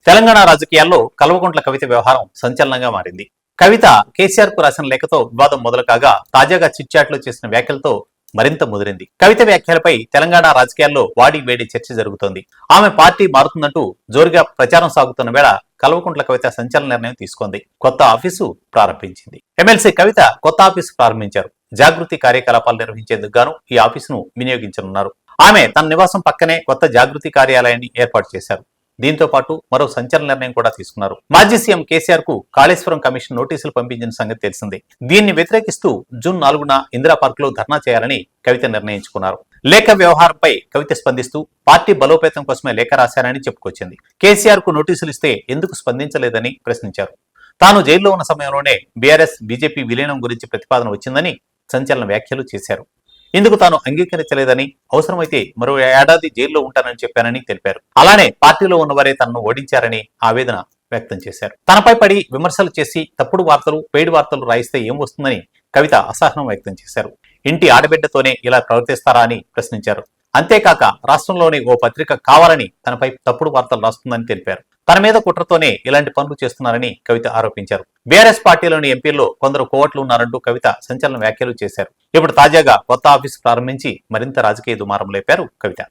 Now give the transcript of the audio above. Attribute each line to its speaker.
Speaker 1: తెలంగాణ రాజకీయాల్లో కల్వకుంట్ల కవిత వ్యవహారం సంచలనంగా మారింది. కవిత కేసీఆర్ కు రాసిన లేఖతో వివాదం మొదలు కాగా తాజాగా చిట్చాట్లో చేసిన వ్యాఖ్యలతో మరింత ముదిరింది. కవిత వ్యాఖ్యలపై తెలంగాణ రాజకీయాల్లో వాడి వేడి చర్చ జరుగుతోంది. ఆమె పార్టీ మారుతుందంటూ జోరుగా ప్రచారం సాగుతున్న వేళ కల్వకుంట్ల కవిత సంచలన నిర్ణయం తీసుకుంది. కొత్త ఆఫీసు ప్రారంభించింది. ఎమ్మెల్సీ కవిత కొత్త ఆఫీసు ప్రారంభించారు. జాగృతి కార్యకలాపాలు నిర్వహించేందుకు గాను ఈ ఆఫీసును వినియోగించనున్నారు. ఆమె తన నివాసం పక్కనే కొత్త జాగృతి కార్యాలయాన్ని ఏర్పాటు చేశారు. దీంతో పాటు మరో సంచలన నిర్ణయం కూడా తీసుకున్నారు. మాజీ సీఎం కేసీఆర్ కు కాళేశ్వరం కమిషన్ నోటీసులు పంపించిన సంగతి తెలిసిందే. దీన్ని వ్యతిరేకిస్తూ జూన్ 4న ఇందిరా పార్క్ లో ధర్నా చేయాలని కవిత నిర్ణయించుకున్నారు. లేఖ వ్యవహారంపై కవిత స్పందిస్తూ పార్టీ బలోపేతం కోసమే లేఖ రాశారని చెప్పుకొచ్చింది. కేసీఆర్ కు నోటీసులు ఇస్తే ఎందుకు స్పందించలేదని ప్రశ్నించారు. తాను జైల్లో ఉన్న సమయంలోనే బీఆర్ఎస్ బీజేపీ విలీనం గురించి ప్రతిపాదన వచ్చిందని సంచలన వ్యాఖ్యలు చేశారు. ఇందుకు తాను అంగీకరించలేదని, అవసరమైతే మరో ఏడాది జైల్లో ఉంటానని చెప్పానని తెలిపారు. అలానే పార్టీలో ఉన్నవారే తనను ఓడించారని ఆవేదన వ్యక్తం చేశారు. తనపై పడి విమర్శలు చేసి తప్పుడు వార్తలు, పెయిడ్ వార్తలు రాయిస్తే ఏం వస్తుందని కవిత అసహనం వ్యక్తం చేశారు. ఇంటి ఆడబిడ్డతోనే ఇలా ప్రవర్తిస్తారా అని ప్రశ్నించారు. అంతేకాక రాష్ట్రంలోని ఓ పత్రిక కావాలని తనపై తప్పుడు వార్తలు రాస్తుందని తెలిపారు. తన మీద కుట్రతోనే ఇలాంటి పనులు చేస్తున్నారని కవిత ఆరోపించారు. బీఆర్ఎస్ పార్టీలోని ఎంపీల్లో కొందరు కోవట్లు ఉన్నారంటూ కవిత సంచలన వ్యాఖ్యలు చేశారు. ఇప్పుడు తాజాగా కొత్త ఆఫీసు ప్రారంభించి మరింత రాజకీయ దుమారం లేపారు కవిత.